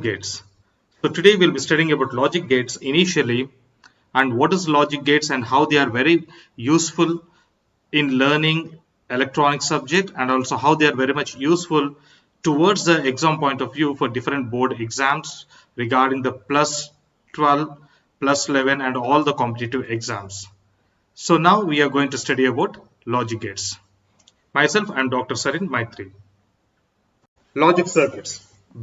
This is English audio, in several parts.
gates. So today we'll be studying about logic gates initially, and what is logic gates and how they are very useful in learning electronic subject, and also how they are very much useful towards the exam point of view for different board exams regarding the plus 12, plus 11 and all the competitive exams. So now we are going to study about logic gates. Myself, I am Dr. Sarin Maitri. Logic circuits.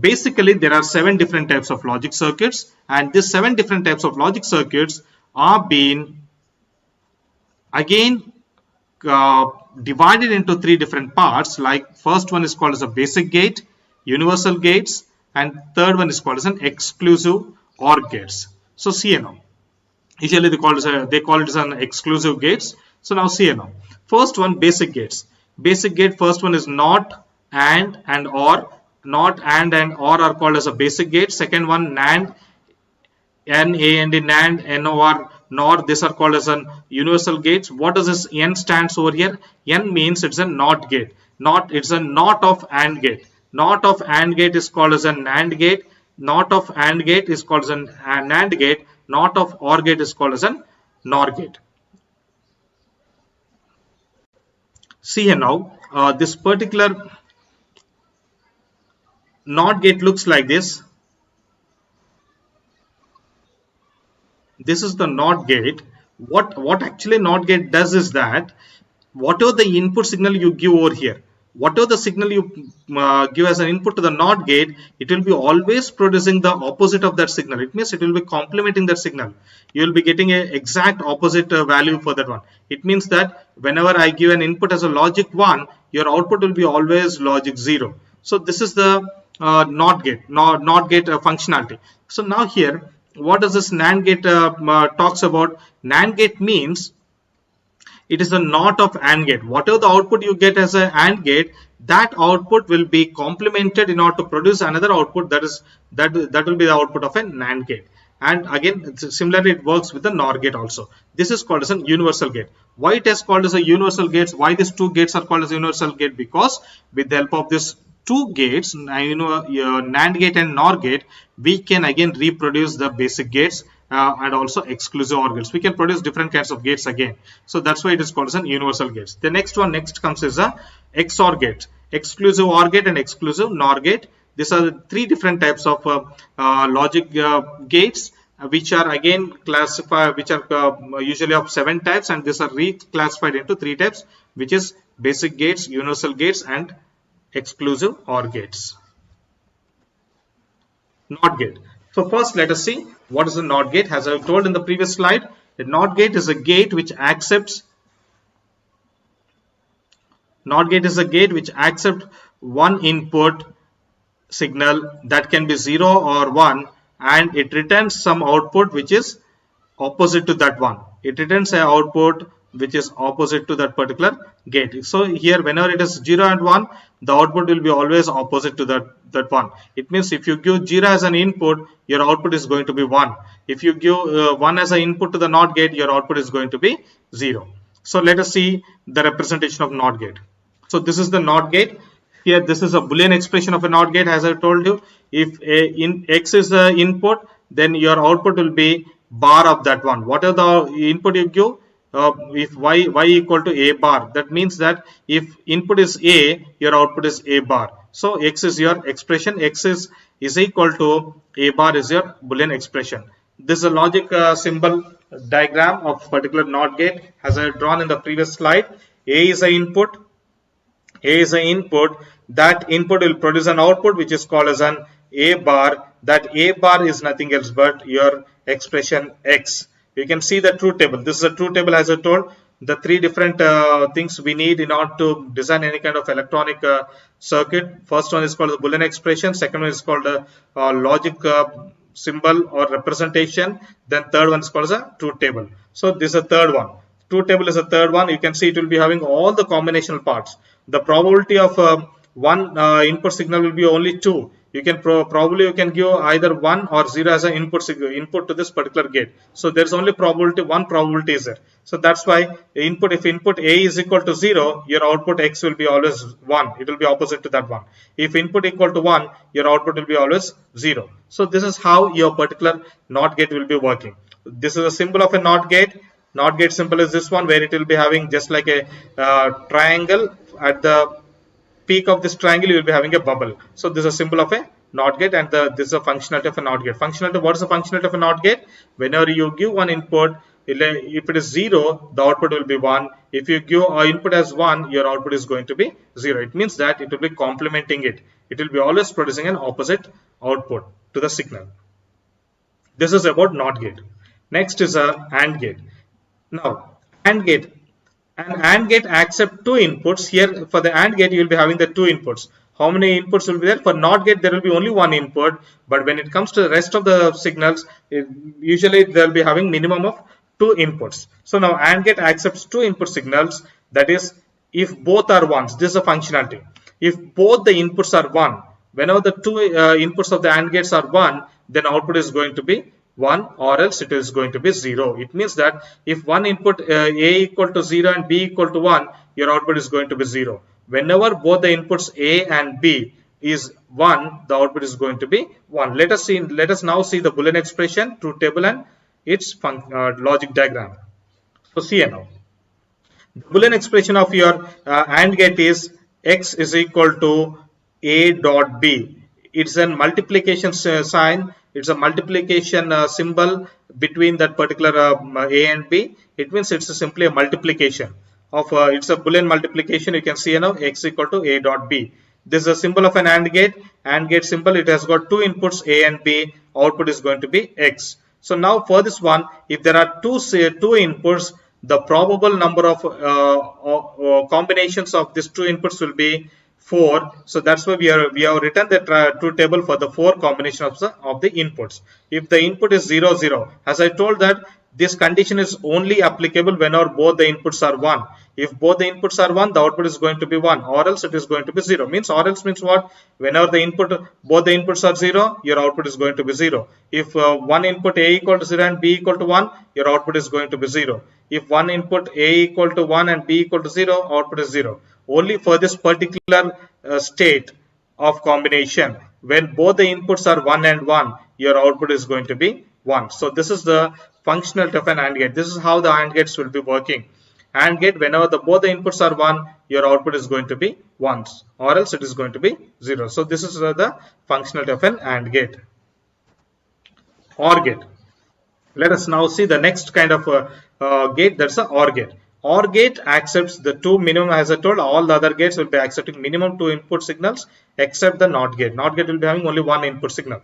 Basically, there are 7 different types of logic circuits, and these 7 different types of logic circuits are being again divided into 3 different parts. Like first one is called as a basic gate, universal gates, and third one is called as an exclusive OR gates. So see now. Usually they call it as an exclusive gates. So now see now. First one, basic gates. Basic gate, first one is NOT, AND and OR. NOT, AND and OR are called as a basic gate. Second one, NAND, NAND, NAND, NOR, NOR. These are called as an universal gates. What does this N stands over here? N means it's a NOT gate. It's a NOT of AND gate. NOT of AND gate is called as a NAND gate. NOT of AND gate is called as an NAND gate. NOT of OR gate is called as an NOR gate. See here now, this particular NOT gate looks like this. This is the NOT gate. What actually NOT gate does is that whatever the input signal you give over here, whatever the signal you give as an input to the NOT gate, it will be always producing the opposite of that signal. It means it will be complementing that signal. You will be getting an exact opposite value for that one. It means that whenever I give an input as a logic 1, your output will be always logic 0. So this is the NOT gate, NOT gate functionality. So now here, what does this NAND gate talks about? NAND gate means it is a NOT of AND gate. Whatever the output you get as an AND gate, that output will be complemented in order to produce another output that will be the output of a NAND gate. And again, similarly, it works with the NOR gate also. This is called as a universal gate. Why it is called as a universal gate? Why these 2 gates are called as a universal gate? Because with the help of this 2 gates, NAND gate and NOR gate, we can again reproduce the basic gates and also exclusive OR gates. We can produce different kinds of gates again. So that's why it is called as an universal gates. The next comes is a XOR gate, exclusive OR gate and exclusive NOR gate. These are the 3 different types of logic gates, which are again classified, which are usually of 7 types, and these are reclassified into 3 types, which is basic gates, universal gates, and exclusive OR gates. NOT gate. So first let us see what is the NOT gate. As I told in the previous slide, the NOT gate is a gate which accepts one input signal that can be 0 or 1, and it returns some output which is opposite to that one. It returns an output which is opposite to that particular gate. So here, whenever it is 0 and 1, the output will be always opposite to that one. It means if you give 0 as an input, your output is going to be 1. If you give 1 as an input to the NOT gate, your output is going to be 0. So let us see the representation of NOT gate. So this is the NOT gate. Here, this is a Boolean expression of a NOT gate. As I told you, if X is the input, then your output will be bar of that one. Whatever the input you give, if y equal to a bar, that means that if input is a, your output is a bar. So X is your expression. X is equal to a bar is your Boolean expression. This is a logic symbol diagram of particular NOT gate as I had drawn in the previous slide. A is the input. A is the input. That input will produce an output which is called as an A bar. That A bar is nothing else but your expression X. You can see the truth table. This is a truth table, as I told. The 3 different things we need in order to design any kind of electronic circuit. First one is called the Boolean expression. Second one is called a logic symbol or representation. Then third one is called as a truth table. So this is the third one. Truth table is the third one. You can see it will be having all the combinational parts. The probability of one input signal will be only 2. you can probably you can give either 1 or 0 as an input to this particular gate. So there is only probability, one probability is there. So that's why if input A is equal to 0, your output X will be always 1. It will be opposite to that one. If input equal to 1, your output will be always 0. So this is how your particular NOT gate will be working. This is a symbol of a NOT gate. NOT gate symbol is this one, where it will be having just like a triangle. At the peak of this triangle, you will be having a bubble. So this is a symbol of a NOT gate, and this is a functionality of a NOT gate. Functionality, what is the functionality of a NOT gate? Whenever you give one input, if it is 0, the output will be 1. If you give an input as 1, your output is going to be 0. It means that it will be complementing it. It will be always producing an opposite output to the signal. This is about NOT gate. Next is a AND gate. Now, AND gate. An AND gate accepts two inputs. Here for the AND gate, you will be having the two inputs. How many inputs will be there? For NOT gate, there will be only one input. But when it comes to the rest of the signals, usually they will be having minimum of two inputs. So now AND gate accepts two input signals. That is, if both are ones, this is a functionality. If both the inputs are 1, whenever the two inputs of the AND gates are 1, then output is going to be 1, or else it is going to be 0. It means that if one input A equal to 0 and B equal to 1, your output is going to be 0. Whenever both the inputs A and B is 1, the output is going to be 1. Let us now see the Boolean expression, truth table, and its logic diagram. So see here now. The Boolean expression of your AND gate is X is equal to A dot B. It's a multiplication sign. It's a multiplication symbol between that particular A and B. It means it's simply a multiplication of it's a Boolean multiplication. You can see now X equal to A dot B. This is a symbol of an AND gate. AND gate symbol. It has got two inputs A and B. Output is going to be X. So now for this one, if there are two inputs, the probable number of combinations of these two inputs will be 4. So that's why we have written the truth table for the 4 combinations of the inputs. If the input is 0 0, as I told that this condition is only applicable whenever both the inputs are 1. If both the inputs are 1, the output is going to be 1, or else it is going to be 0. Or else means what? Whenever both the inputs are 0, your output is going to be 0. If one input A equal to 0 and B equal to 1, your output is going to be 0. If one input A equal to 1 and B equal to 0, output is 0. Only for this particular state of combination, when both the inputs are 1 and 1, your output is going to be 1. So this is the functionality of an AND gate. This is how the AND gates will be working. AND gate, whenever both the inputs are 1, your output is going to be 1, or else it is going to be 0. So this is the functionality of an AND gate. OR gate. Let us now see the next kind of gate, that's an OR gate. OR gate accepts the two minimum, as I told, all the other gates will be accepting minimum 2 input signals except the NOT gate. NOT gate will be having only one input signal.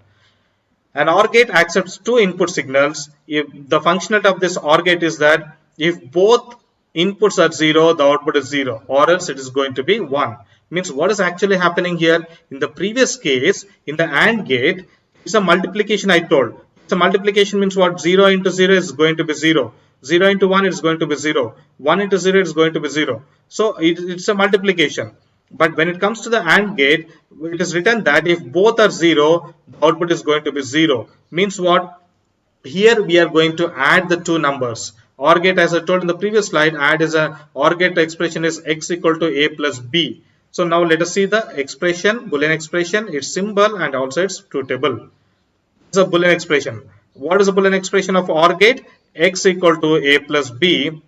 An OR gate accepts 2 input signals. If the functionality of this OR gate is that if both inputs are 0, the output is 0, or else it is going to be 1. Means what is actually happening here? In the previous case, in the AND gate, it's a multiplication I told. It's a multiplication means what? 0 into 0 is going to be 0. 0 into 1 is going to be 0. 1 into 0 is going to be 0. So it's a multiplication. But when it comes to the AND gate, it is written that if both are 0, the output is going to be 0. Means what? Here we are going to add the two numbers. OR gate, as I told in the previous slide, OR gate expression is X equal to A plus B. So now let us see the expression, Boolean expression, its symbol and also its truth table. It's a Boolean expression. What is the Boolean expression of OR gate? X equal to A plus B.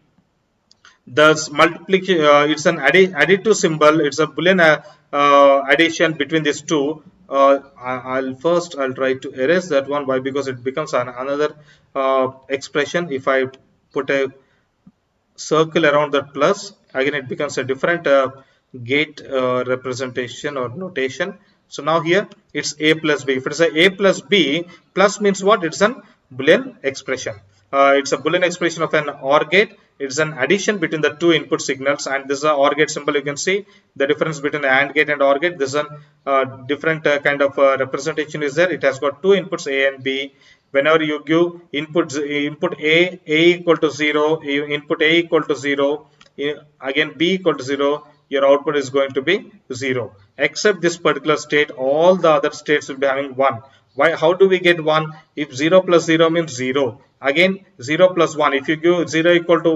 Thus multiplication, it's an additive symbol. It's a Boolean addition between these two. I'll try to erase that one. Why? Because it becomes another expression. If I put a circle around that plus, again it becomes a different gate representation or notation. So now here it's A plus B. If it's a plus B, plus means what? It's an Boolean expression. It's a Boolean expression of an OR gate. It's an addition between the two input signals, and this is an OR gate symbol. You can see the difference between the AND gate and OR gate. This is a different kind of representation is there. It has got two inputs A and B. Whenever you give input A equal to 0, input A equal to 0, again B equal to 0, your output is going to be 0. Except this particular state, all the other states will be having 1. Why? How do we get 1? If 0 plus 0 means 0. Again 0 plus 1. If you give 0 equal to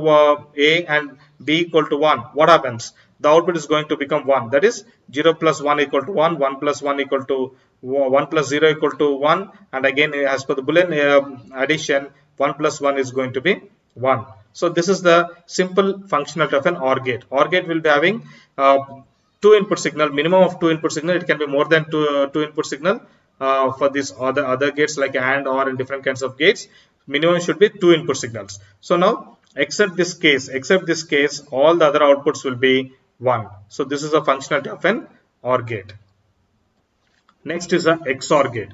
A and B equal to 1, what happens? The output is going to become 1. That is 0 plus 1 equal to 1, 1 plus 1 equal to 1 plus 0 equal to 1, and again as per the Boolean addition, 1 plus 1 is going to be 1. So this is the simple functionality of an OR gate. OR gate will be having two input signal, minimum of two input signal. It can be more than two input signal for these other gates like AND, OR, and different kinds of gates. Minimum should be two input signals. So now except this case, all the other outputs will be 1. So this is a functionality of an OR gate. Next is a XOR gate.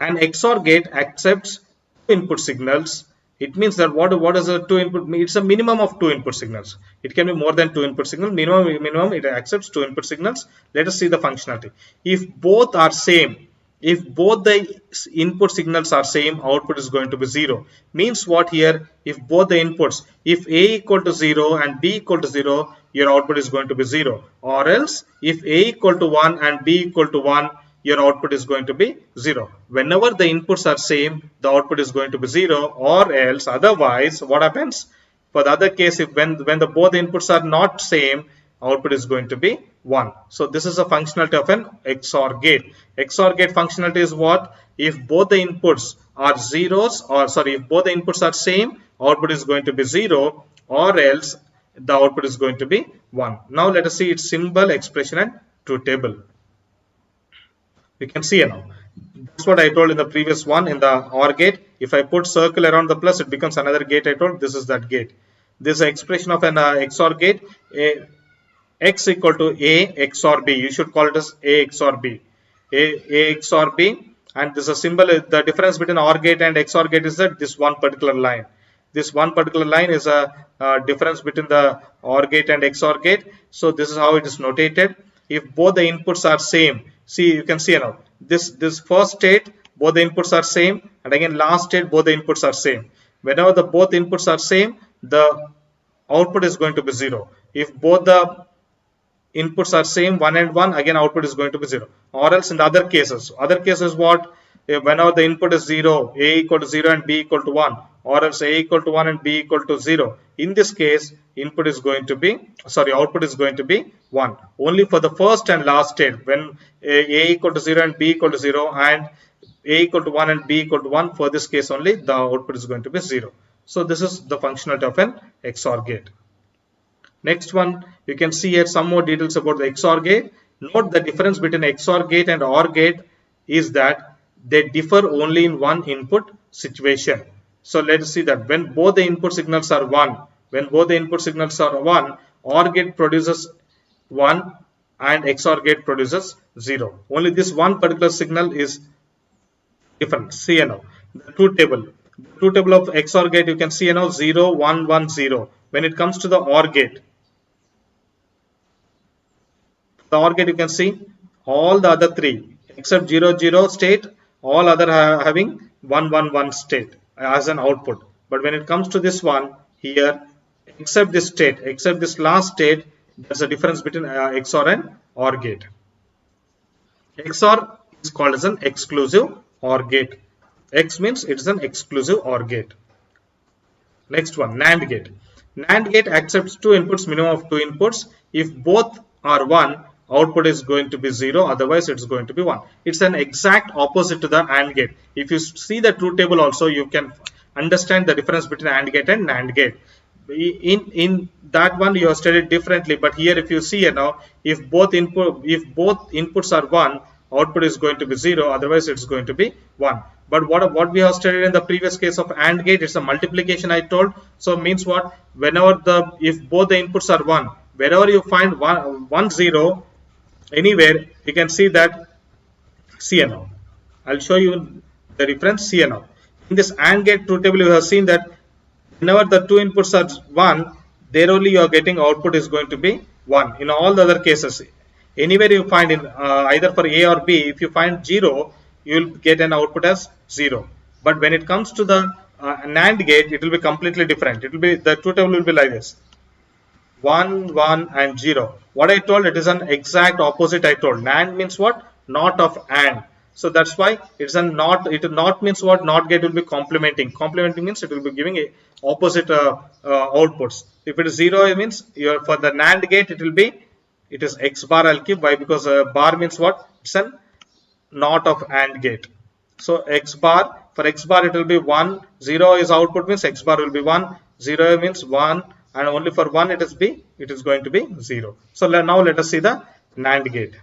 An XOR gate accepts two input signals. It means that what is a two input? It's a minimum of two input signals. It can be more than two input signals. Minimum it accepts two input signals. Let us see the functionality. If both are same, if both the input signals are same, output is going to be 0. Means what here? If both the inputs, if A equal to 0 and B equal to 0, your output is going to be 0. Or else, if A equal to 1 and B equal to 1, your output is going to be 0. Whenever the inputs are same, the output is going to be 0, or else otherwise what happens? For the other case, if when the both inputs are not same, output is going to be 1. So this is a functionality of an XOR gate. XOR gate functionality is what? If both the inputs are zeros, or sorry, if both the inputs are same, output is going to be 0, or else the output is going to be 1. Now let us see its symbol, expression, and truth table. We can see now. That's what I told in the previous one in the OR gate. If I put circle around the plus, it becomes another gate. I told this is that gate. This is an expression of an XOR gate. X equal to A XOR B. You should call it as A XOR B. A XOR B. And this is a symbol. The difference between OR gate and XOR gate is that this one particular line. This one particular line is a difference between the OR gate and XOR gate. So this is how it is notated. If both the inputs are same, see, you can see now this first state both the inputs are same, and again last state both the inputs are same. Whenever the both inputs are same, the output is going to be 0. If both the inputs are same, 1 and 1, again output is going to be 0. Or else in the other cases what? Whenever the input is 0, A equal to 0 and B equal to 1, or else A equal to 1 and B equal to 0. In this case, output is going to be 1. Only for the first and last state, when A equal to 0 and B equal to 0, and A equal to 1 and B equal to 1, for this case only, the output is going to be 0. So this is the functionality of an XOR gate. Next one, you can see here some more details about the XOR gate. Note the difference between XOR gate and OR gate is that they differ only in one input situation. So let us see that when both the input signals are 1, OR gate produces 1 and XOR gate produces 0. Only this one particular signal is different. See now the truth table. The truth table of XOR gate, you can see now 0, 1, 1, 0. When it comes to the OR gate, you can see all the other three except 0, 0 state, all other having 1, 1, 1 state as an output. But when it comes to this one here, except this state, except this last state, there's a difference between XOR and OR gate. XOR is called as an exclusive OR gate. X means it is an exclusive OR gate. Next one, NAND gate. NAND gate accepts two inputs, minimum of two inputs. If both are 1, output is going to be 0, otherwise it's going to be 1. It's an exact opposite to the AND gate. If you see the truth table also, you can understand the difference between AND gate and NAND gate. In that one you have studied differently, but here if you see now, if both inputs are 1, output is going to be 0, otherwise it's going to be 1. But what we have studied in the previous case of AND gate, it's a multiplication I told. So means what? Whenever if both the inputs are 1, wherever you find 1, 0 anywhere, you can see that. See now, I'll show you the reference. See now, in this AND gate truth table, you have seen that whenever the two inputs are 1, there only you are getting output is going to be 1. In all the other cases, anywhere you find in either for A or B, if you find 0, you will get an output as 0. But when it comes to the NAND gate, it will be completely different. It will be, the truth table will be like this: 1, 1 and 0. What I told, it is an exact opposite I told. NAND means what? Not of AND. So that's why it's a not. It not means what? Not gate will be complementing. Complementing means it will be giving a opposite outputs. If it is 0, it means for the NAND gate it will be, it is X bar. I'll keep. Why? Because bar means what? It's an not of AND gate. So X bar, for X bar it will be 1. 0 is output means X bar will be 1. 0 means 1, and only for 1 it is going to be 0. So now let us see the NAND gate.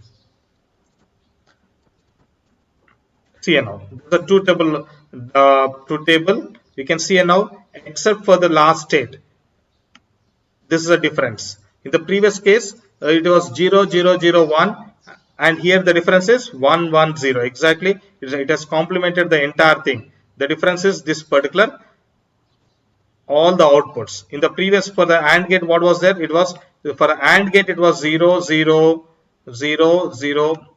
See now the truth table you can see now, except for the last state. This is a difference. In the previous case it was 0 0 0 1, and here the difference is 1 1 0. Exactly, it has complemented the entire thing. The difference is this particular all the outputs. In the previous, for the AND gate, what was there? It was, for the AND gate it was 0 0 0 0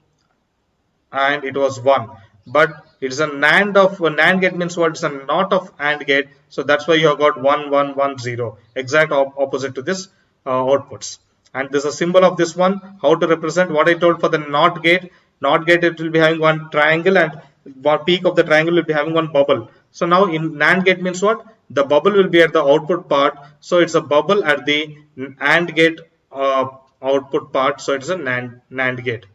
and it was 1. But it is a NAND gate means what? It's a not of AND gate. So that's why you have got 1 1 1 0. Exact opposite to this outputs. And there's a symbol of this one. How to represent what I told for the NOT gate. NOT gate, it will be having one triangle, and one peak of the triangle will be having one bubble. So now in NAND gate means what? The bubble will be at the output part. So it's a bubble at the AND gate output part. So it's a NAND gate.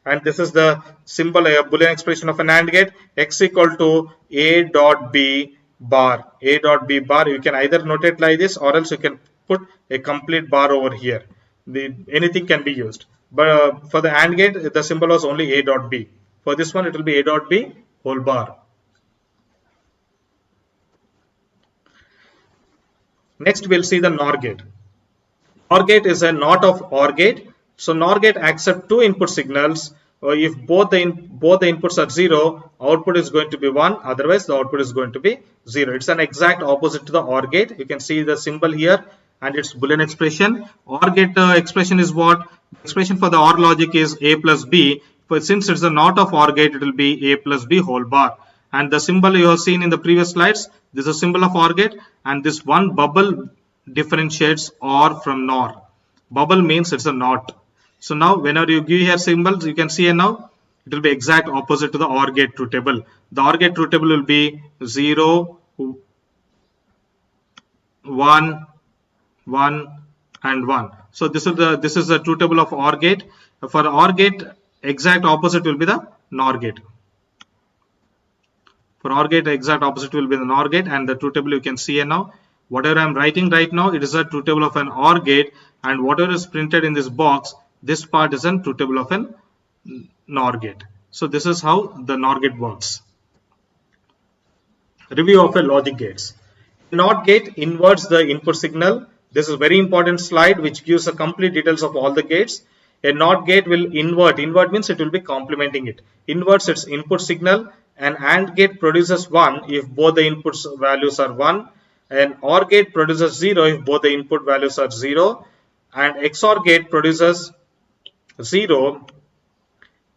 And this is the symbol, a Boolean expression of a NAND gate. X equal to A dot B bar. A dot B bar. You can either notate like this, or else you can put a complete bar over here. Anything can be used. But for the AND gate, the symbol was only A dot B. For this one, it will be A dot B whole bar. Next, we'll see the NOR gate. NOR gate is a not of OR gate. So NOR gate accepts two input signals. If both the inputs are 0, output is going to be 1. Otherwise, the output is going to be 0. It's an exact opposite to the OR gate. You can see the symbol here, and its Boolean expression. OR gate expression is what? Expression for the OR logic is A plus B. But since it's a not of OR gate, it will be A plus B whole bar. And the symbol you have seen in the previous slides, this is a symbol of OR gate, and this one bubble differentiates OR from NOR. Bubble means it's a not. So now whenever you give here symbols, you can see here now it will be exact opposite to the OR gate truth table. The OR gate truth table will be 0, 1, 1 and 1. So this is the truth table of OR gate. For OR gate, exact opposite will be the NOR gate. For OR gate, exact opposite will be the NOR gate, and the truth table you can see here now. Whatever I am writing right now, it is a truth table of an OR gate, and whatever is printed in this box, this part is a truth table of an NOR gate. So this is how the NOR gate works. Review of a logic gates. NOT gate inverts the input signal. This is a very important slide which gives the complete details of all the gates. A NOT gate will invert. Invert means it will be complementing it. Inverts its input signal. An AND gate produces 1 if both the inputs values are 1. An OR gate produces 0 if both the input values are 0. And XOR gate produces 0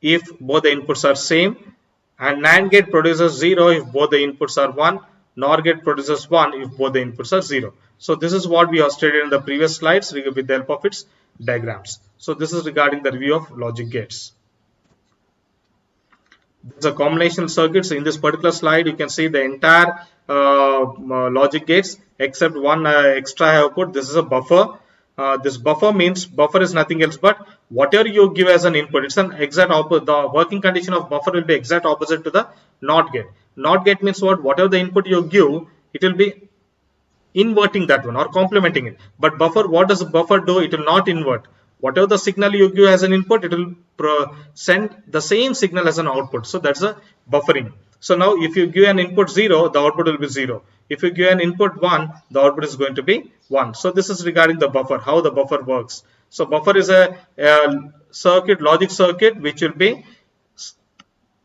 if both the inputs are same. And NAND gate produces 0 if both the inputs are 1. NOR gate produces 1 if both the inputs are 0. So this is what we have studied in the previous slides with the help of its diagrams. So this is regarding the review of logic gates. These are combinational circuits. In this particular slide, you can see the entire logic gates except one extra I have put. This is a buffer. This buffer means buffer is nothing else but whatever you give as an input. It's an exact opposite. The working condition of buffer will be exact opposite to the NOT gate. NOT gate means what? Whatever the input you give, it will be inverting that one or complementing it. But buffer, what does buffer do? It will not invert. Whatever the signal you give as an input, it will send the same signal as an output. So that's a buffering. So now if you give an input 0, the output will be 0. If you give an input 1, the output is going to be 1. So this is regarding the buffer, how the buffer works. So buffer is a circuit, logic circuit, which will be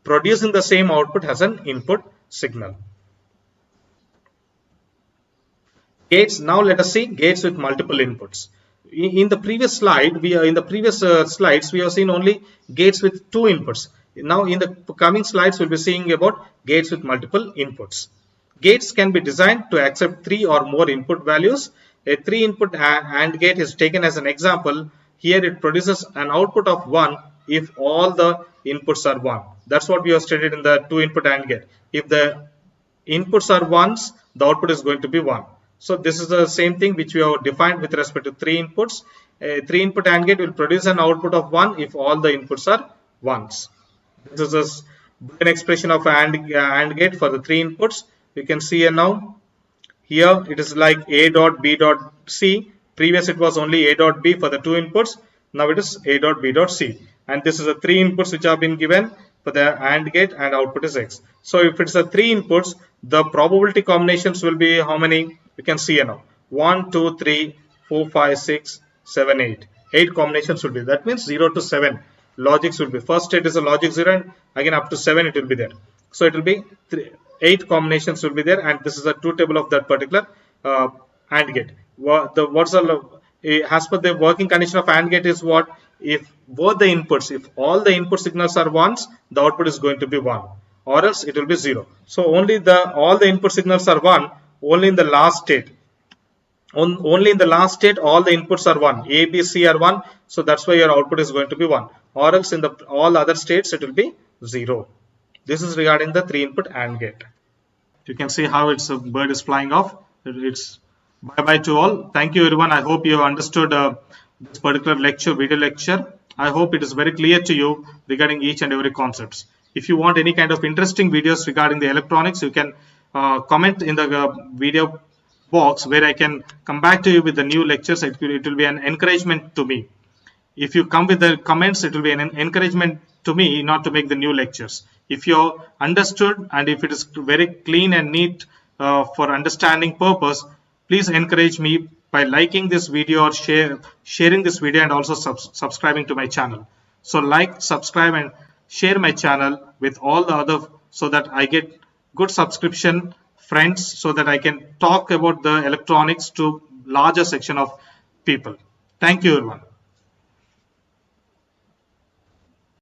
producing the same output as an input signal. Gates. Now let us see gates with multiple inputs. In the previous slide, slides we have seen only gates with 2 inputs. Now in the coming slides, we'll be seeing about gates with multiple inputs. Gates can be designed to accept 3 or more input values. a 3 input AND gate is taken as an example. Here it produces an output of 1 if all the inputs are 1. That's what we have stated in the 2 input AND gate. If the inputs are 1s, the output is going to be 1. So this is the same thing which we have defined with respect to 3 inputs. A 3 input AND gate will produce an output of 1 if all the inputs are 1s. This is an expression of AND gate for the 3 inputs. You can see here now. Here it is like A dot B dot C. Previous it was only A dot B for the 2 inputs. Now it is A dot B dot C. And this is the 3 inputs which have been given for the AND gate, and output is X. So if it's a 3 inputs, the probability combinations will be how many? You can see here now. 1, 2, 3, 4, 5, 6, 7, 8. 8 combinations will be. That means 0 to 7 logics will be. First state is a logic 0, and again up to 7 it will be there. So it will be 8 combinations will be there, and this is the truth table of that particular AND gate. As per the working condition of AND gate is what? If both the inputs, if all the input signals are 1s, the output is going to be 1, or else it will be 0. So only all the input signals are 1 only in the last state. Only in the last state all the inputs are 1. A, B, C are 1. So that's why your output is going to be 1. Or else in all other states it will be 0. This is regarding the 3 input AND gate. You can see how a bird is flying off. It's bye bye to all. Thank you everyone. I hope you have understood this particular video lecture. I hope it is very clear to you regarding each and every concepts. If you want any kind of interesting videos regarding the electronics, you can comment in the video box where I can come back to you with the new lectures. It will be an encouragement to me. If you come with the comments, it will be an encouragement to me not to make the new lectures. If you understood and if it is very clean and neat for understanding purpose, please encourage me by liking this video or sharing this video, and also subscribing to my channel. So like, subscribe and share my channel with all the other, so that I get good subscription friends, so that I can talk about the electronics to larger section of people. Thank you everyone.